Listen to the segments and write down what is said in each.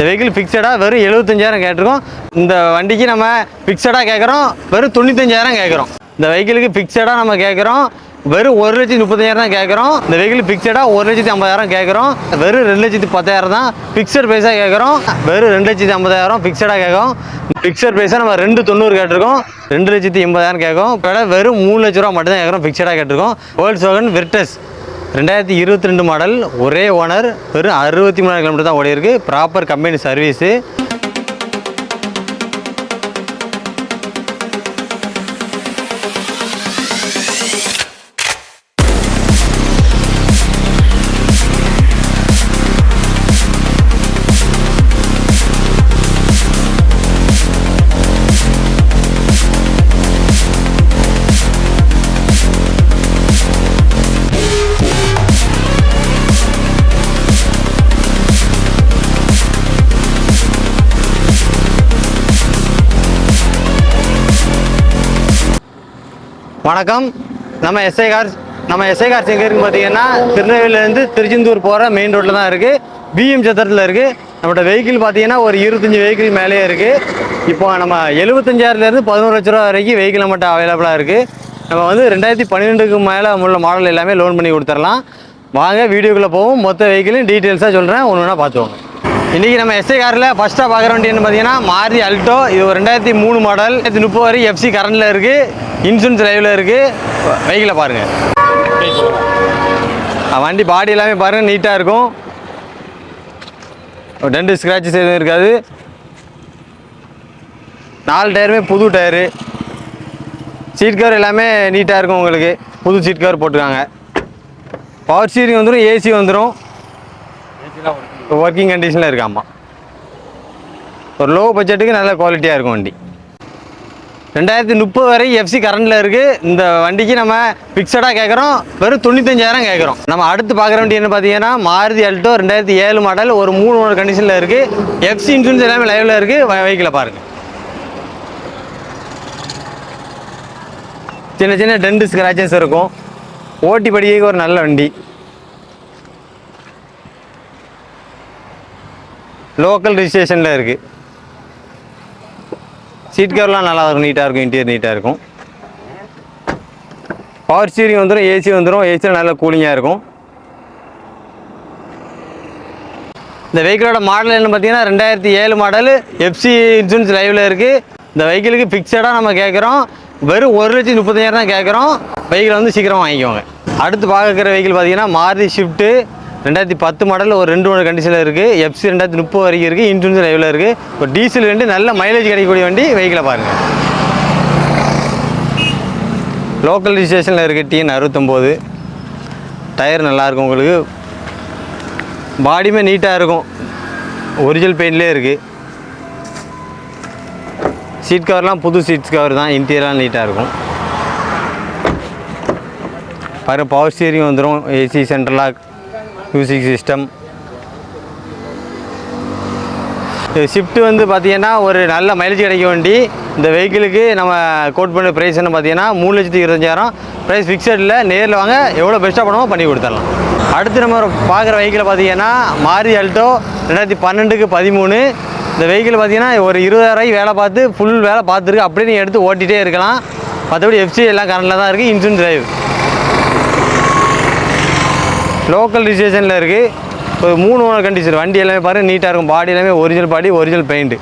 இந்த வெஹிக்கிள் ஃபிக்ஸடாக வெறும் 75,000 கேட்டிருக்கோம். இந்த வண்டிக்கு நம்ம ஃபிக்ஸடாக கேட்குறோம் வெறும் 95,000 கேட்குறோம். இந்த வெஹிக்கிளுக்கு ஃபிக்ஸடாக நம்ம கேட்குறோம் வெறும் 1,30,000 தான் கேட்குறோம். இந்த வெஹிக்கிள் ஃபிக்ஸடாக 1,50,000 கேட்குறோம். வெறும் 2,10,000 தான் ஃபிக்ஸட் ப்ரைஸாக கேட்குறோம். வெறும் 2,50,000 ஃபிக்ஸடாக கேட்கும். ஃபிக்ஸட் ப்ரைஸாக நம்ம 2,90,000 கேட்டிருக்கோம். 2,80,000 கேட்கும். இப்போ வெறும் 3 லட்ச ரூபா மட்டும் தான் கேட்குறோம். ஃபிக்ஸடாக கேட்டிருக்கோம். வோல்க்ஸ்வாகன் விர்டஸ் 2022 மாடல், ஒரே ஓனர், வெறும் 63,000 கிலோமீட்டர் தான் ஓடி இருக்குது. Proper company service. வணக்கம். நம்ம எஸ்ஐ கார்ஸ் எங்கே இருக்குன்னு பார்த்தீங்கன்னா திருநெல்வேலியிலேருந்து திருச்செந்தூர் போகிற மெயின் ரோட்டில் தான் இருக்குது. பிஎம் சத்திரத்தில் இருக்குது. நம்மளோட வெஹிக்கிள் பார்த்தீங்கன்னா ஒரு 25 வெஹிக்கிள் மேலேயே இருக்குது. இப்போ நம்ம 75,000 11 லட்ச ரூபா வரைக்கும் வெஹிக்கிள் நம்மகிட்ட அவைலபிளாக இருக்குது. நம்ம வந்து 2012க்கு மேலே உள்ள மாடல் எல்லாமே லோன் பண்ணி கொடுத்துடலாம். வாங்க வீடியோக்குள்ளே போவோம். மொத்த வெஹிக்கிளும் டீட்டெயில்ஸாக சொல்கிறேன், ஒன்று ஒன்றா பார்த்துவோங்க. இன்றைக்கி நம்ம எஸ்ஐ காரில் ஃபஸ்ட்டாக பார்க்குற வண்டி என்ன பார்த்தீங்கன்னா மாருதி அல்டோ. இது ஒரு 2003 மாடல், 2030 வரை எஃப்சி கரண்டில் இருக்குது, இன்சூரன்ஸ் லைவில் இருக்குது. வெஹிக்கிளை பாருங்கள். வண்டி பாடி எல்லாமே பாருங்கள், நீட்டாக இருக்கும். டென்ட் ஸ்க்ராச்சஸ் எதுவும் இருக்காது. 4 டயருமே புது டயரு. சீட் கவர் எல்லாமே நீட்டாக இருக்கும். உங்களுக்கு புது சீட் கவர் போட்டுருக்காங்க. பவர் ஸ்டீரிங் வந்துடும், ஏசி வந்துடும். ஒர்க்கிங் கண்டிஷனில் இருக்காமா. ஒரு லோ பட்ஜெட்டுக்கு நல்ல குவாலிட்டியாக இருக்கும் வண்டி. 2030 வரை எஃப்சி கரண்டில் இருக்குது. இந்த வண்டிக்கு நம்ம ஃபிக்ஸடாக கேட்குறோம் வெறும் 95,000 கேட்குறோம். நம்ம அடுத்து பார்க்குற வண்டி என்ன பார்த்தீங்கன்னா மாருதி அல்டோ 2007 மாடல், ஒரு 3 ஓனர் கண்டிஷனில் இருக்குது. எஃப்சி இன்சூரன்ஸ் எல்லாமே லைவில் இருக்குது. வெஹிக்கிளை பாருங்கள். சின்ன சின்ன டென்ட் ஸ்க்ராச்சஸ் இருக்கும். ஓட்டி படிக்க ஒரு நல்ல வண்டி. லோக்கல் ரிஜிஸ்ட்ரேஷனில் இருக்குது. சீட் கவர்லாம் நல்லா இருக்கும், நீட்டாக இருக்கும். இன்டீரியர் நீட்டாக இருக்கும். பவர் ஸ்டீரிங் வந்துடும், ஏசி வந்துடும். ஏசியில் நல்ல கூலிங்காக இருக்கும். இந்த வெஹிக்கிளோட மாடல் என்ன பார்த்தீங்கன்னா 2007 மாடல், எஃப்சி இன்சூரன்ஸ் லைவில் இருக்குது. இந்த வெஹிக்கிளுக்கு ஃபிக்ஸடாக நம்ம கேட்குறோம் வெறும் 1,30,000 தான் கேட்குறோம். வெஹிக்கிளை வந்து சீக்கிரம் வாங்கிக்கோங்க. அடுத்து பார்க்குற வெஹிக்கிள் பார்த்தீங்கன்னா மாருதி ஷிஃப்ட்டு 2010 மாடல், ஒரு 2 ஓனர் கண்டிஷனில் இருக்குது. எஃப்சி 2030 வரைக்கும் இருக்குது. இன்சூரன்ஸ் லைவில் இருக்குது. ஒரு டீசல் வண்டி, நல்ல மைலேஜ் கிடைக்கக்கூடிய வண்டி. வெஹிக்கிளை பாருங்கள். லோக்கல் ரிஜிஸ்ட்ரேஷனில் இருக்குது. TN 69. டயர் நல்லாயிருக்கும். உங்களுக்கு பாடியுமே நீட்டாக இருக்கும். ஒரிஜினல் பெயிண்ட்லேயே இருக்குது. சீட் கவர்லாம் புது சீட் கவர் தான். இன்டீரியர்லாம் நீட்டாக இருக்கும். பாருங்கள், பவர் ஸ்டீரிங் வந்துடும், AC, central lock, music system. Shift வந்து பார்த்தீங்கன்னா ஒரு நல்ல மைலேஜ் கிடைக்க வண்டி. இந்த வெஹிக்கிளுக்கு நம்ம கோட் பண்ண ப்ரைஸ் என்ன பார்த்தீங்கன்னா 3,25,000. ப்ரைஸ் ஃபிக்ஸடில். நேரில் வாங்க, எவ்வளோ பெஸ்ட்டாக பண்ணுமோ பண்ணி கொடுத்துடலாம். அடுத்து நம்ம பார்க்குற வெஹிக்கிளை பார்த்தீங்கன்னா மாருதி அல்டோ 2012க்கு 13. இந்த வெஹிக்கிள் பார்த்தீங்கன்னா ஒரு 20,000 வேலை பார்த்து ஃபுல் வேலை பார்த்துருக்கு. அப்படியே நீங்கள் எடுத்து ஓட்டிகிட்டே இருக்கலாம். மற்றபடி எஃப்சி எல்லாம் கரண்டில் தான் இருக்குது. இன்சூரன்ஸ் டிரைவ், லோக்கல் ரிஜிஸ்ட்ரேஷனில் இருக்குது. ஒரு 3 ஓனர் கண்டிஷன். வண்டி எல்லாமே பாருங்கள், நீட்டாக இருக்கும். பாடி எல்லாமே original body, original paint.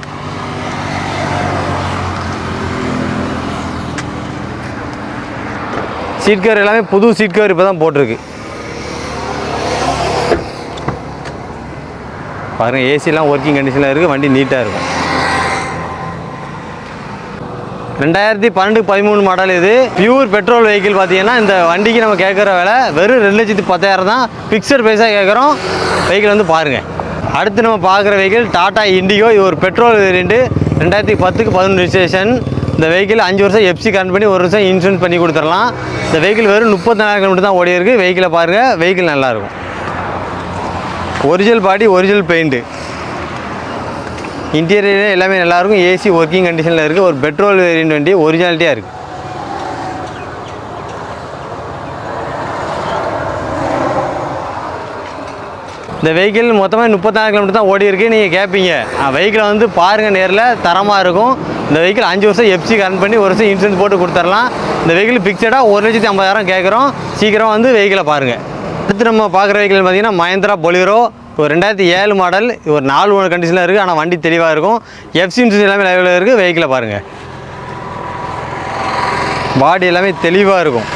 Seat cover எல்லாமே புது சீட் கவர் இப்போ தான் போட்டிருக்கு. பாருங்கள், ஏசிலாம் ஒர்க்கிங் கண்டிஷனில் இருக்குது. வண்டி நீட்டாக இருக்கும். 2012க்கு 13 மாடல். இது பியூர் பெட்ரோல் வெஹிக்கிள். பார்த்தீங்கன்னா இந்த வண்டிக்கு நம்ம கேட்குற விலை வெறும் 2,10,000 தான். ஃபிக்ஸட் ப்ரைஸாக கேட்குறோம். வெஹிக்கிள் வந்து பாருங்கள். அடுத்து நம்ம பார்க்குற வெஹிக்கிள் டாடா இண்டிகோ. இது ஒரு பெட்ரோல் வேரியண்ட்டு. 2010க்கு 11 ரிஜிஸ்ட்ரேஷன். இந்த வெஹிக்கிள் 5 வருஷம் எஃப்சி கரண்ட் பண்ணி 1 வருஷம் இன்சூரன்ஸ் பண்ணி கொடுத்துடலாம். இந்த வெஹிக்கிள் வெறும் 34,000 கிலோமீட்டர் தான் ஓடி இருக்குது. வெஹிக்கிளை பாருங்கள். வெஹிக்கிள் நல்லாயிருக்கும். Original body, original paint. Interior எல்லாமே நல்லாயிருக்கும். ஏசி ஒர்க்கிங் கண்டிஷனில் இருக்குது. ஒரு பெட்ரோல் வேரியண்ட் வண்டி, ஒரிஜினாலிட்டியாக இருக்குது. இந்த இந்த வெஹிக்கிள் மொத்தமாக 34 கிலோமீட்டர் தான் ஓடி இருக்குது. நீங்கள் கேட்பீங்க வெஹிக்கிளை வந்து பாருங்கள், நேரில் தரமாக இருக்கும். இந்த வெஹிக்கிள் 5 வருஷம் எஃப்சி ரன் பண்ணி 1 வருஷம் இன்சூரன்ஸ் போட்டு கொடுத்துடலாம். இந்த வெஹிக்கிள் ஃபிக்ஸடாக 1,50,000 கேட்குறோம். சீக்கிரம் வந்து வெஹிக்கிளை பாருங்கள். அடுத்து நம்ம பார்க்குற வெஹிக்கிள் பார்த்தீங்கன்னா மஹேந்திரா பொலிரோ. ஒரு 2007 மாடல். ஒரு 4 ஓனர் கண்டிஷனில் இருக்குது. ஆனால் வண்டி தெளிவாக இருக்கும். எஃப்சி இன்சூரன்ஸ் எல்லாமே லைவில் இருக்குது. வெஹிக்கிளை பாருங்கள். பாடி எல்லாமே தெளிவாக இருக்கும்.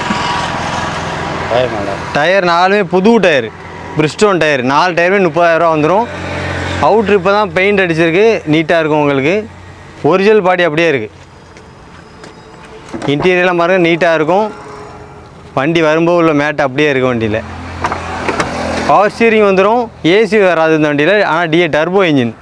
டயர் 4மே புது டயர், பிரிஸ்டோன் டயர். 4 டயருமே 30,000 வந்துடும். அவுட்ரு இப்போ தான் பெயிண்ட் அடிச்சிருக்கு. நீட்டாக இருக்கும் உங்களுக்கு. ஒரிஜினல் பாடி அப்படியே இருக்குது. இன்டீரியர்லாம் பாருங்கள், நீட்டாக இருக்கும். வண்டி வரும்போது உள்ள மேட் அப்படியே இருக்குது வண்டியில். பவர் ஸ்டீரிங் வந்துடும். ஏசி வராது இந்த வண்டியில். ஆனால் டிஏ டர்போ இன்ஜின்.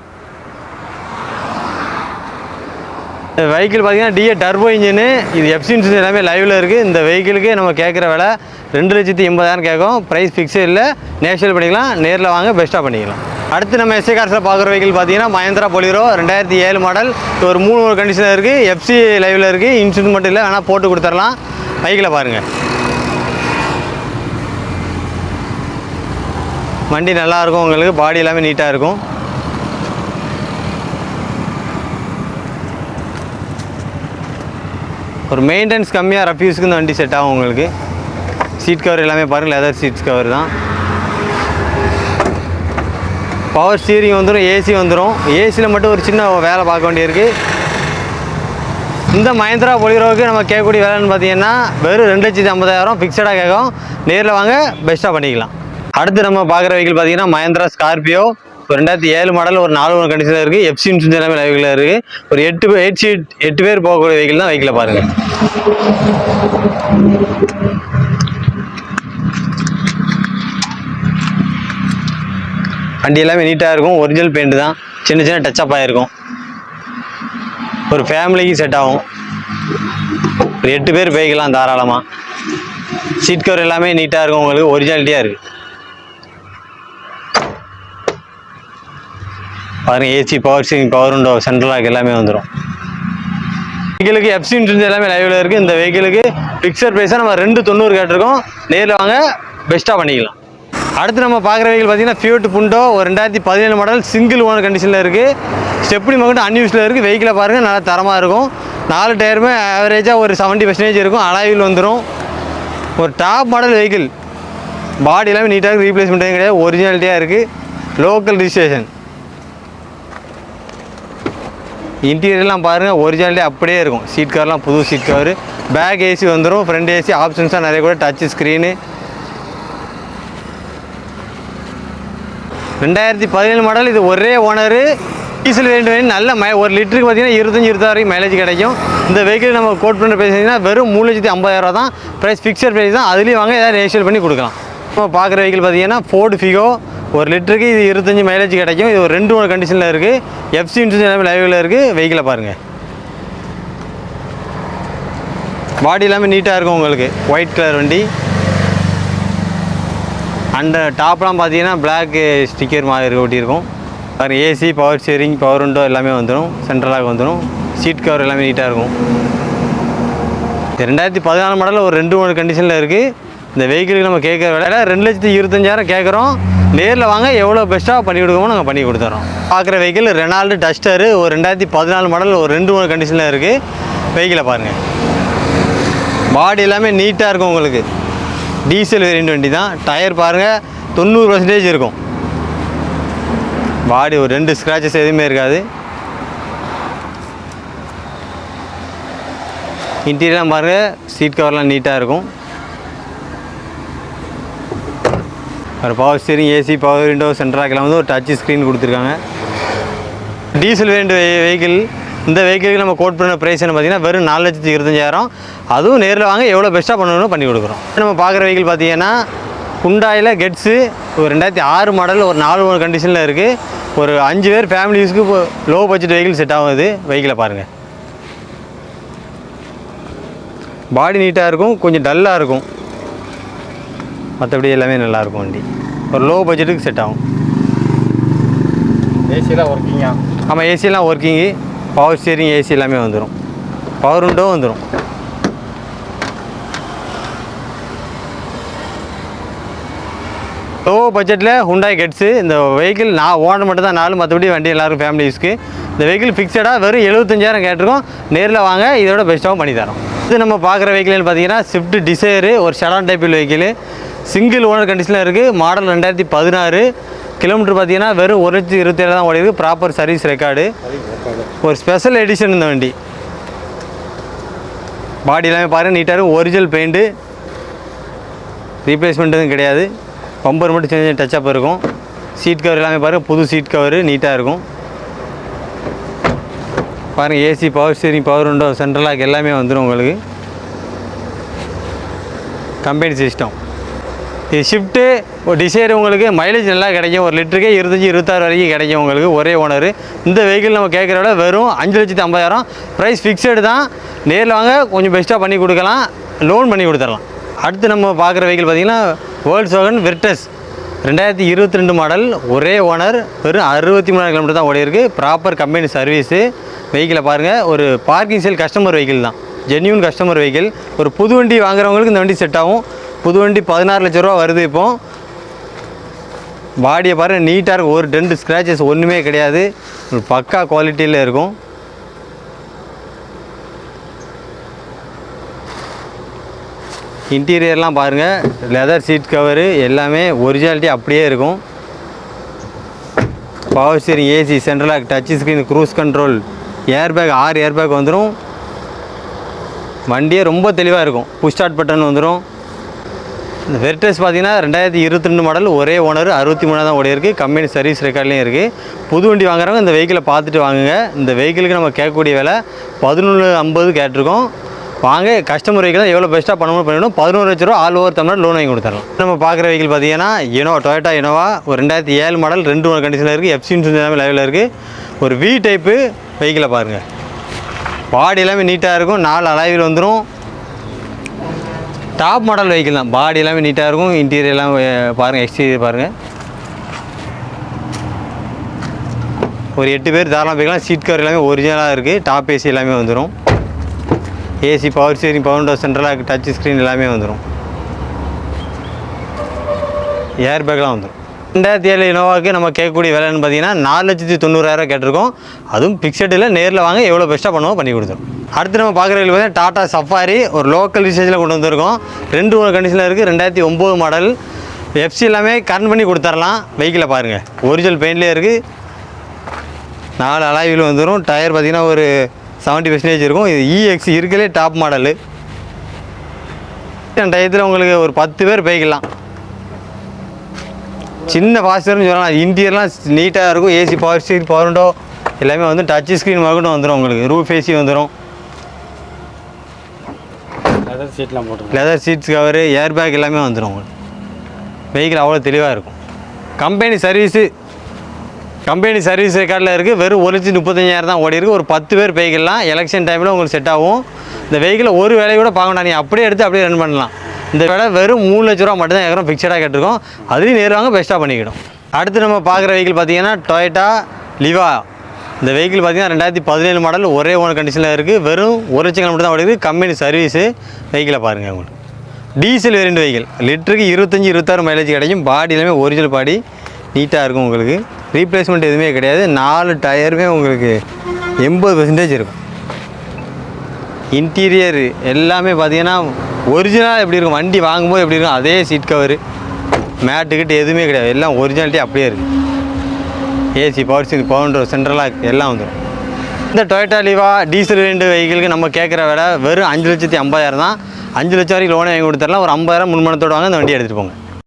வெஹிக்கிள் பார்த்தீங்கன்னா டிஏ டர்போ இன்ஜினு. இது எஃப்சி இன்சூரன்ஸ் எல்லாமே லைவில் இருக்குது. இந்த வெஹிக்கிளுக்கு நம்ம கேட்குற விலை 2,80,000 கேட்கும். ப்ரைஸ் ஃபிக்ஸே இல்லை, நேஷனல் பண்ணிக்கலாம். நேரில் வாங்க, பெஸ்ட்டாக பண்ணிக்கலாம். அடுத்து நம்ம எஸ்ஏ கார்ஸில் பார்க்குற வெஹிக்கிள் பார்த்தீங்கன்னா மஹேந்திரா பொலிரோ 2007 மாடல். ஒரு 3 கண்டிஷனில் இருக்குது. எஃப்சி லைவில் இருக்குது. இன்சூரன்ஸ் மட்டும் இல்லை, வேணால் போட்டு கொடுத்துடலாம். வெஹிக்கிளை பாருங்கள். வண்டி நல்லாயிருக்கும் உங்களுக்கு. பாடி எல்லாமே நீட்டாக இருக்கும். ஒரு மெயின்டெனன்ஸ் கம்மியாக ரஃப்யூஸுக்கு இந்த வண்டி செட் ஆகும் உங்களுக்கு. சீட் கவர் எல்லாமே பாருங்கள், லெதர் சீட்ஸ் கவர் தான். பவர் ஸ்டீரிங் வந்துடும். ஏசி வந்துடும். ஏசியில் மட்டும் ஒரு சின்ன வேலை பார்க்க வேண்டியிருக்கு. இந்த மஹேந்திரா பொலிரோவுக்கு நம்ம கேட்கக்கூடிய வேலைன்னு பார்த்தீங்கன்னா வெறும் 2,50,000 ஃபிக்ஸடாக கேட்கும். நேரில் வாங்க, பெஸ்ட்டாக பண்ணிக்கலாம். அடுத்து நம்ம பார்க்குற வெஹிக்கிள் பார்த்தீங்கன்னா மஹேந்திரா ஸ்கார்பியோ. ஒரு 2007 மாடல். ஒரு 4 ஓனர் கண்டிஷனில் இருக்குது. எஃப்சி இன்சூரன்ஸ் எல்லாமே லைவில் இருக்குது. ஒரு 8 பேர் போகக்கூடிய வெஹிக்கிள் தான். வெஹிக்கிளை பாருங்கள். வண்டி எல்லாமே நீட்டாக இருக்கும். ஒரிஜினல் பெயிண்ட் தான். சின்ன சின்ன டச்சப் ஆகிருக்கும். ஒரு ஃபேமிலிக்கு செட் ஆகும். ஒரு 8 பேர் போய்க்கலாம் தாராளமாக. சீட் கவர் எல்லாமே நீட்டாக இருக்கும் உங்களுக்கு. ஒரிஜினாலிட்டியாக இருக்குது. பாருங்கள், AC, power steering, power window, central lock எல்லாமே வந்துடும். வெஹிக்கிளுக்கு எஃப்சி இன்சூரன்ஸ் எல்லாமே லைவில் இருக்குது. இந்த வெஹிக்கிளுக்கு ஃபிக்ஸட் ப்ரைஸாக நம்ம 2,90,000 கேட்டிருக்கோம். நேரில் வாங்க, பெஸ்ட்டாக பண்ணிக்கலாம். அடுத்து நம்ம பார்க்குற வெஹிக்கிள் பார்த்தீங்கன்னா ஃபியட் புண்டோ. ஒரு 2017 மாடல். சிங்கிள் ஓனர் கண்டிஷனில் இருக்குது. ஸ்டெப்னி மட்டும் அன்யூஸில் இருக்குது. வெஹிக்கிளை பாருங்கள், நல்லா தரமாக இருக்கும். 4 டயருமே ஆவரேஜாக ஒரு 70% இருக்கும். அலாயில் வந்துடும். ஒரு டாப் மாடல் வெஹிக்கிள். பாடி எல்லாமே நீட்டாக இருக்குது. ரீப்ளேஸ்மெண்ட் எதுவும் கிடையாது. ஒரிஜினாலிட்டியாக இருக்குது. Local registration. இன்டீரியர்லாம் பாருங்கள், ஒரிஜினாலிட்டி அப்படியே இருக்கும். சீட் கவர்லாம் புது சீட் கவர். பேக் ஏசி வந்துடும். ஃப்ரண்ட் ஏசி ஆப்ஷன்ஸாக நிறைய கூட. Touch screen. 2017 மாடல். இது ஒரே ஓனரு. Diesel variant. நல்ல 1 லிட்டருக்கு பார்த்தீங்கன்னா 25-26 வரைக்கும் மைலேஜ் கிடைக்கும். இந்த வெஹிக்கிள் நம்ம கோட் பண்ணுற பேசிங்கன்னா வெறும் 3,50,000 தான். ப்ரைஸ் ஃபிக்ஸட் ப்ரைஸ் தான். அதுலேயும் வாங்க, ஏதாவது நேஷனல் பண்ணி கொடுக்கலாம். நம்ம பார்க்குற வெஹிக்கிள் பார்த்தீங்கன்னா ஃபோர்டு ஃபிகோ. 1 லிட்டருக்கு இது 25 மைலேஜ் கிடைக்கும். இது ஒரு 2 ஓனர் கண்டிஷனில் இருக்குது. எஃப்சி இன்சூரன்ஸ் எல்லாமே லைவில் இருக்குது. வெஹிக்கிளை பாருங்கள். பாடி எல்லாமே நீட்டாக இருக்கும் உங்களுக்கு. ஒயிட் கலர் வண்டி. அந்த டாப்லாம் பார்த்தீங்கன்னா பிளாக் ஸ்டிக்கர் மாதிரி ஒட்டியிருக்கும். பாருங்கள், AC, power steering, power window எல்லாமே வந்துடும். சென்ட்ரலாக வந்துடும். சீட் கவர் எல்லாமே நீட்டாக இருக்கும். 2014 மாடலில் ஒரு 2 ஓனர் கண்டிஷனில் இருக்குது. இந்த வெஹிக்கிளுக்கு நம்ம கேட்குற விலை 2,25,000 கேட்குறோம். நேரில் வாங்க, எவ்வளோ பெஸ்ட்டாக பண்ணி கொடுக்கமோ நாங்கள் பண்ணி கொடுத்துறோம். பார்க்குற வெஹிக்கிள் ரெனால்டு டஸ்டரு. ஒரு 2014 மாடல். ஒரு 2 ஓனர் கண்டிஷனில் இருக்குது. வெஹிக்கிளை பாருங்கள். பாடி எல்லாமே நீட்டாக இருக்கும் உங்களுக்கு. டீசல் வேரியன்ட் வண்டி தான். டயர் பாருங்கள், 90% இருக்கும். பாடி ஒரு 2 ஸ்க்ராச்சஸ் எதுவுமே இருக்காது. இன்டீரியர்லாம் பாருங்கள், சீட் கவர்லாம் நீட்டாக இருக்கும். ஒரு power steering, AC, power window, சென்ட்ராக்கெல்லாம் வந்து ஒரு டச் ஸ்க்ரீன் கொடுத்துருக்காங்க. Diesel variant vehicle. இந்த வெஹிக்கிளுக்கு நம்ம கோட் பண்ண ப்ரைஸ் என்ன பார்த்தீங்கன்னா வெறும் 4,25,000. அதுவும் நேரில் வாங்க, எவ்வளோ பெஸ்ட்டாக பண்ணணும் பண்ணி கொடுக்குறோம். நம்ம பார்க்குற வெஹிக்கிள் பார்த்தீங்கன்னா ஹுண்டாயில் கெட்ஸு. ஒரு 2006 மாடல். ஒரு 4 ஓனர் கண்டிஷனில் இருக்குது. ஒரு 5 பேர் ஃபேமிலி யூஸ்க்கு லோ பட்ஜெட் வெஹிக்கிள் செட் ஆகுது. வெஹிக்கிளை பாருங்கள். பாடி நீட்டாக இருக்கும். கொஞ்சம் டல்லாக இருக்கும். மற்றபடி எல்லாமே நல்லாயிருக்கும் வண்டி. ஒரு லோ பட்ஜெட்டுக்கு செட் ஆகும். ஏசியெல்லாம் ஒர்க்கிங்கா? ஆமாம், ஏசியெல்லாம் ஒர்க்கிங்கு. பவர் ஸ்டீரிங், ஏசி எல்லாமே வந்துடும். பவர் விண்டோ வந்துடும். லோ பட்ஜெட்டில் ஹுண்டாய் கெட்ஸு. இந்த வெஹிக்கிள் நான் ஓனர் மட்டும் தான் 4, மற்றபடி வண்டி எல்லோரும் ஃபேமிலி யூஸ்க்கு. இந்த வெஹிக்கிள் ஃபிக்ஸடாக வெறும் 75,000 கேட்டிருக்கோம். நேரில் வாங்க, இதோட பெஸ்ட்டாகவும் பண்ணி தரோம். இது நம்ம பார்க்குற வெஹிக்கிள்னு பார்த்தீங்கன்னா ஸ்விஃப்ட் டிசைரு, ஒரு செடான் டைப்பில் வெஹிக்கிள். சிங்கிள் ஓனர் கண்டிஷனில் இருக்குது. மாடல் 2016. கிலோமீட்டர் பார்த்தீங்கன்னா வெறும் 1,27,000 தான் ஓடிருக்கு. Proper service record. ஒரு ஸ்பெஷல் எடிஷன் இந்த வண்டி. பாடி எல்லாமே பாருங்கள் நீட்டாக இருக்கும். ஒரிஜினல் பெயிண்ட்டு, ரீப்ளேஸ்மெண்ட் எதுவும் கிடையாது. பம்பர் மட்டும் சின்ன சின்ன டச்சப் இருக்கும். சீட் கவர் எல்லாமே பாருங்கள், புது சீட் கவர் நீட்டாக இருக்கும். பாருங்கள் AC, power steering, power window, central lock எல்லாமே வந்துடும் உங்களுக்கு. Company system. இது ஷிஃப்ட்டு ஒரு டிசைர் உங்களுக்கு மைலேஜ் நல்லா கிடைக்கும். 1 லிட்டருக்கே 25-26 வரைக்கும் கிடைக்கும் உங்களுக்கு. ஒரே ஓனர். இந்த வெஹிக்கிள் நம்ம கேட்குற விட வெறும் 5,50,000. ப்ரைஸ் ஃபிக்ஸடு தான். நேரில் வாங்க, கொஞ்சம் பெஸ்ட்டாக பண்ணி கொடுக்கலாம். லோன் பண்ணி கொடுத்துடலாம். அடுத்து நம்ம பார்க்குற வெஹிக்கிள் பார்த்திங்கன்னா வோல்க்ஸ்வாகன் விர்டஸ் 2022 மாடல். ஒரே ஓனர். வெறும் 63,000 கிலோமீட்டர் தான் ஓடி இருக்குது. Proper company service. வெஹிக்கிளை பாருங்கள். ஒரு பார்க்கிங் சேல் கஸ்டமர் வெஹிக்கிள் தான். Genuine customer vehicle. ஒரு புது வண்டி வாங்குறவங்களுக்கு இந்த வண்டி செட் ஆகும். புது வண்டி 16 லட்ச ரூபா வருது இப்போது. பாடியை பாருங்கள் நீட்டாக இருக்கும். ஒரு டென்ட் ஸ்க்ராச்சஸ் ஒன்றுமே கிடையாது. ஒரு பக்கா குவாலிட்டியில் இருக்கும். இன்டீரியர்லாம் பாருங்கள். லெதர் சீட் கவரு எல்லாமே ஒரிஜினாலிட்டி அப்படியே இருக்கும். Power steering, AC, central lock, touch screen, cruise control, airbag 6 airbag வந்துடும். வண்டியே ரொம்ப தெளிவாக இருக்கும். புஷ் ஸ்டார்ட் பட்டன் வந்துடும். இந்த வெர்டஸ் பார்த்தீங்கன்னா 2022 மாடல். ஒரே ஓனர். 63 தான் ஓடி இருக்குது. கம்பெனி சர்வீஸ் ரெக்கார்ட்லேயும் இருக்குது. புது வண்டி வாங்குறவங்க இந்த வெஹிக்கிளை பார்த்துட்டு வாங்குங்க. இந்த வெஹிக்கிளுக்கு நம்ம கேட்கக்கூடிய விலை 11,50 கேட்டிருக்கோம். வாங்க, கஸ்டமர் வெஹிக்கிள் எவ்வளோ பெஸ்ட்டாக பண்ணணும் பண்ணிவிடும். 11 லட்ச ரூபா ஆல் ஓவர் தமிழ்நாடு லோன் வாங்கி கொடுத்துடலாம். நம்ம பார்க்குற வெஹிக்கிள் பார்த்தீங்கன்னா இனோவா, டொயோட்டா இனோவா. ஒரு 2007 மாடல். 2 ஓனர் கண்டிஷனில் இருக்குது. எஃப்சி இன்சூரன்ஸ் எல்லாமே லைவில் இருக்குது. ஒரு வி டைப்பு வெஹிக்கிளை பாருங்கள். பாடி எல்லாமே நீட்டாக இருக்கும். 4 அலாய்வில் வந்துடும். டாப் மாடல் வெஹிக்கிள் தான். பாடி எல்லாமே நீட்டாக இருக்கும். இன்டீரியர் எல்லாம் பாருங்கள். எக்ஸ்டீரியர் பாருங்கள். ஒரு 8 பேர் தாராளமாக போய்க்கலாம். சீட் கவர் எல்லாமே ஒரிஜினலாக இருக்குது. டாப் ஏசி எல்லாமே வந்துடும். AC, power steering, power window, central lock, touch screen எல்லாமே வந்துடும். ஏர் பேக்லாம் வந்துடும். 2007 இனோவாவுக்கு நம்ம கேட்கக்கூடிய விலைன்னு பார்த்தீங்கன்னா 4,90,000 கேட்டிருக்கோம். அதுவும் ஃபிக்ஸடில். நேரில் வாங்க, எவ்வளோ பெஸ்ட்டாக பண்ணுவோம் பண்ணி கொடுத்துரும். அடுத்து நம்ம பார்க்குறது பார்த்தீங்கன்னா டாடா சஃபாரி. ஒரு லோக்கல் ரிசேஜில் கொண்டு வந்திருக்கோம். 2 ஓனர் கண்டிஷனில் இருக்குது. 2009 மாடல். எஃப்சி எல்லாமே கரண்ட் பண்ணி கொடுத்துர்லாம். வெஹிக்கிளை பாருங்கள். ஒரிஜினல் பெயிண்ட்லேயே இருக்குது. 4 அலாய்வில் வந்துடும். டயர் பார்த்திங்கன்னா ஒரு 70% இருக்கும். இது இஎக்ஸ் இருக்கலே டாப் மாடலு. டயத்தில் உங்களுக்கு ஒரு 10 பேர் போய்க்கலாம். சின்ன ஃபாஸ்டர்னு சொல்லலாம். இன்டீரியர்லாம் நீட்டாக இருக்கும். AC, power steering, power window எல்லாமே வந்து டச் ஸ்க்ரீன் மகட்டும் வந்துடும் உங்களுக்கு. ரூஃப் ஏசி வந்துடும். லெதர் சீட்லாம் போட்டு, leather seeds cover, air bag எல்லாமே வந்துடும் உங்களுக்கு. வெஹிக்கிள் அவ்வளோ தெளிவாக இருக்கும். கம்பெனி சர்வீஸ் ரெக்கார்டில் இருக்குது. வெறும் 1,35,000 தான் ஓடி இருக்குது. ஒரு 10 பேர் போய்க்கலாம். எலெக்ஷன் டைமில் உங்களுக்கு செட் ஆகும். இந்த வெஹிக்கிளை ஒரு வேலையை கூட பார்க்க வேண்டாம். நீங்கள் அப்படியே எடுத்து அப்படியே ரன் பண்ணலாம். இந்த விலை வெறும் 3 லட்ச ரூபா மட்டும் தான் ஏற்கனவே ஃபிக்ஸடாக கேட்டிருக்கோம். அதுலேயும் நேருவாங்க, பெஸ்ட்டாக பண்ணிக்கிடும். அடுத்து நம்ம பார்க்குற வெஹிக்கிள் பார்த்தீங்கன்னா டொயோட்டா லிவா. இந்த வெஹிக்கிள் பார்த்தீங்கன்னா 2017 மாடல். ஒரே ஓனர் கண்டிஷனில் இருக்குது. வெறும் 1 லட்சம் கிலோமீட்டர் தான் ஓடி இருக்குது. Company service. வெஹிக்கிளை பாருங்கள் உங்களுக்கு. Diesel variant vehicle. லிட்டருக்கு 25-26 மைலேஜ் கிடைக்கும். பாடி எல்லாமே ஒரிஜினல் பாடி நீட்டாக இருக்கும் உங்களுக்கு. ரீப்ளேஸ்மெண்ட் எதுவுமே கிடையாது. 4 டயருமே உங்களுக்கு 80% இருக்கும். இன்டீரியர் எல்லாமே பார்த்தீங்கன்னா ஒரிஜினலாக எப்படி இருக்கும், வண்டி வாங்கும்போது எப்படி இருக்கும் அதே சீட் கவரு, மேட்டுக்கிட்டு எதுவுமே கிடையாது. எல்லாம் ஒரிஜினாலிட்டி அப்படியே இருக்குது. AC, power steering, power window, central lock எல்லாம் வந்துடும். இந்த டொயோட்டா லிவா டீசல் வேரியண்ட் வெஹிக்கிளுக்கு நம்ம கேட்குற விலை வெறும் 5,50,000 தான். 5 லட்சம் வரைக்கும் லோனை வாங்கி கொடுத்துடலாம். ஒரு 50,000 முன்மணத்தோடு வாங்க இந்த வண்டி எடுத்துகிட்டு போங்க.